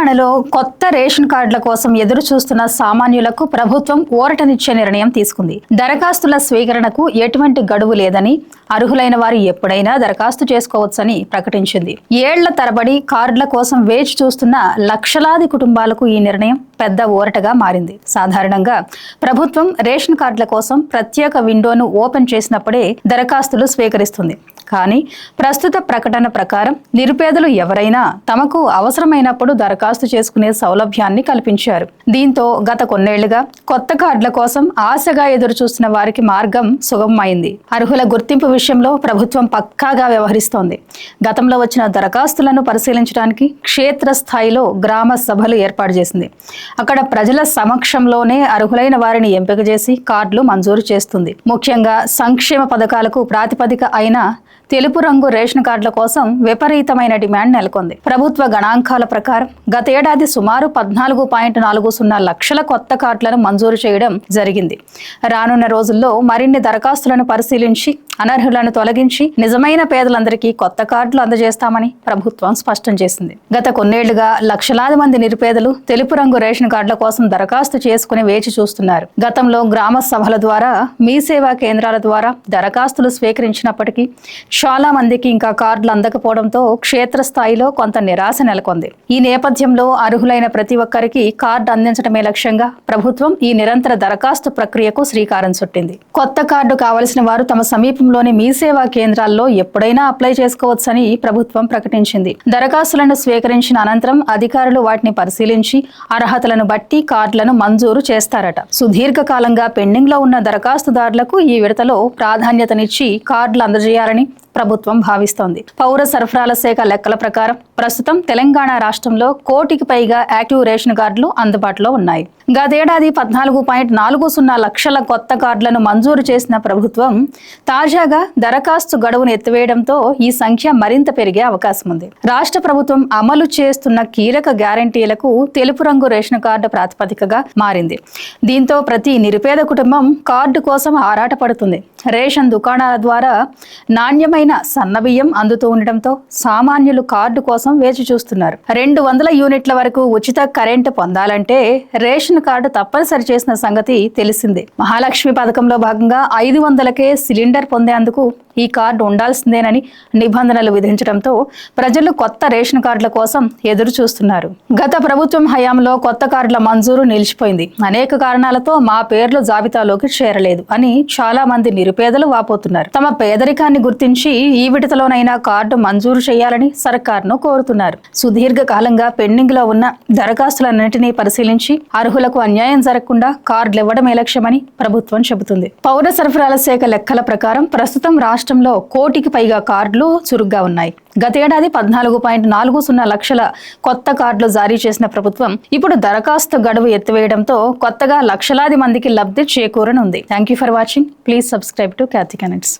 తెలంగాణలో కొత్త రేషన్ కార్డుల కోసం ఎదురు చూస్తున్న సామాన్యులకు ప్రభుత్వం ఊరటనిచ్చే నిర్ణయం తీసుకుంది. దరఖాస్తుల స్వీకరణకు ఎటువంటి గడువు లేదని, అర్హులైన వారు ఎప్పుడైనా దరఖాస్తు చేసుకోవచ్చని ప్రకటించింది. ఏళ్ల తరబడి కార్డుల కోసం వేచి చూస్తున్న లక్షలాది కుటుంబాలకు ఈ నిర్ణయం పెద్ద ఊరటగా మారింది. సాధారణంగా ప్రభుత్వం రేషన్ కార్డుల కోసం ప్రత్యేక విండోను ఓపెన్ చేసినప్పుడే దరఖాస్తులు స్వీకరిస్తుంది. కానీ ప్రస్తుత ప్రకటన ప్రకారం నిరుపేదలు ఎవరైనా తమకు అవసరమైనప్పుడు దరఖాస్తు చేసుకునే సౌలభ్యాన్ని కల్పించారు. దీంతో గత కొన్నేళ్లుగా కొత్త కార్డుల కోసం ఆశగా ఎదురు చూస్తున్న వారికి మార్గం సుగమమైంది. అర్హుల గుర్తింపు విషయంలో ప్రభుత్వం పక్కాగా వ్యవహరిస్తోంది. గతంలో వచ్చిన దరఖాస్తులను పరిశీలించడానికి క్షేత్రస్థాయిలో గ్రామ సభలు ఏర్పాటు చేసింది. అక్కడ ప్రజల సమక్షంలోనే అర్హులైన వారిని ఎంపిక చేసి కార్డులు మంజూరు చేస్తుంది. ముఖ్యంగా సంక్షేమ పథకాలకు ప్రాతిపదిక అయిన తెలుపు రంగు రేషన్ కార్డుల కోసం విపరీతమైన డిమాండ్ నెలకొంది. ప్రభుత్వ గణాంకాల ప్రకారం గతేడాది సుమారు 14.40 లక్షల కొత్త కార్డులను మంజూరు చేయడం జరిగింది. రానున్న రోజుల్లో మరిన్ని దరఖాస్తులను పరిశీలించి అనర్హులను తొలగించి నిజమైన పేదలందరికీ కొత్త కార్డులు అందజేస్తామని ప్రభుత్వం స్పష్టం చేసింది. గత కొన్నేళ్లుగా లక్షలాది మంది నిరుపేదలు తెలుపు రంగు రేషన్ కార్డుల కోసం దరఖాస్తు చేసుకుని వేచి చూస్తున్నారు. గతంలో గ్రామ సభల ద్వారా, మీ సేవా కేంద్రాల ద్వారా దరఖాస్తులు స్వీకరించినప్పటికీ చాలా మందికి ఇంకా కార్డులు అందకపోవడంతో క్షేత్రస్థాయిలో కొంత నిరాశ నెలకొంది. ఈ నేపథ్యంలో అర్హులైన ప్రతి ఒక్కరికి కార్డు అందించడమే లక్ష్యంగా ప్రభుత్వం ఈ నిరంతర దరఖాస్తు ప్రక్రియకు శ్రీకారం చుట్టింది. కొత్త కార్డు కావలసిన వారు తమ సమీపంలోని మీ సేవా కేంద్రాల్లో ఎప్పుడైనా అప్లై చేసుకోవచ్చని ప్రభుత్వం ప్రకటించింది. దరఖాస్తులను స్వీకరించిన అనంతరం అధికారులు వాటిని పరిశీలించి అర్హతలను బట్టి కార్డులను మంజూరు చేస్తారట. సుదీర్ఘకాలంగా పెండింగ్ లో ఉన్న దరఖాస్తుదారులకు ఈ విడతలో ప్రాధాన్యతనిచ్చి కార్డులు అందజేయాలని ప్రభుత్వం భావిస్తోంది. పౌర సరఫరాల శాఖ లెక్కల ప్రకారం ప్రస్తుతం తెలంగాణ రాష్ట్రంలో 1 కోటికి పైగా యాక్టివ్ రేషన్ కార్డులు అందుబాటులో ఉన్నాయి. గతేడాది 14.40 లక్షల కొత్త కార్డులను మంజూరు చేసిన ప్రభుత్వం తాజాగా దరఖాస్తు గడువును ఎత్తివేయడంతో ఈ సంఖ్య మరింత పెరిగే అవకాశం ఉంది. రాష్ట్ర ప్రభుత్వం అమలు చేస్తున్న కీలక గ్యారంటీలకు తెలుపు రంగు రేషన్ కార్డు ప్రాతిపదికగా మారింది. దీంతో ప్రతి నిరుపేద కుటుంబం కార్డు కోసం ఆరాటపడుతుంది. రేషన్ దుకాణాల ద్వారా నాణ్యమైన సన్నబియ్యం అందుతూ ఉండటంతో సామాన్యులు కార్డు కోసం వేచి చూస్తున్నారు. 200 యూనిట్ల వరకు ఉచిత కరెంటు పొందాలంటే రేషన్ కార్డు తప్పనిసరి చేసిన సంగతి తెలిసిందే. మహాలక్ష్మి పథకంలో భాగంగా 500కే సిలిండర్ పొందేందుకు ఈ కార్డు ఉండాల్సిందేనని నిబంధనలు విధించడంతో ప్రజలు కొత్త రేషన్ కార్డుల కోసం ఎదురు చూస్తున్నారు. గత ప్రభుత్వం హయాంలో కొత్త కార్డుల మంజూరు నిలిచిపోయింది. అనేక కారణాలతో మా పేర్లు జాబితాలోకి చేరలేదు అని చాలా మంది నిరుపేదలు వాపోతున్నారు. తమ పేదరికాన్ని గుర్తించి ఈ విడతలోనైనా కార్డు మంజూరు చేయాలని సర్కార్ను కోరుతున్నారు. సుదీర్ఘకాలంగా పెండింగ్ లో ఉన్న దరఖాస్తులన్నింటినీ పరిశీలించి అర్హులకు అన్యాయం జరగకుండా కార్డులు ఇవ్వడమే లక్ష్యమని ప్రభుత్వం చెబుతుంది. పౌర సరఫరాల శాఖ లెక్కల ప్రకారం ప్రస్తుతం రాష్ట్రంలో 1 కోటికి పైగా కార్డులు చురుగ్గా ఉన్నాయి. గతేడాది 14.40 లక్షల కొత్త కార్డులు జారీ చేసిన ప్రభుత్వం ఇప్పుడు దరఖాస్తు గడువు ఎత్తివేయడంతో కొత్తగా లక్షలాది మందికి లబ్ధి చేకూరనుంది. Thank you for watching. Please subscribe to Khyati connects.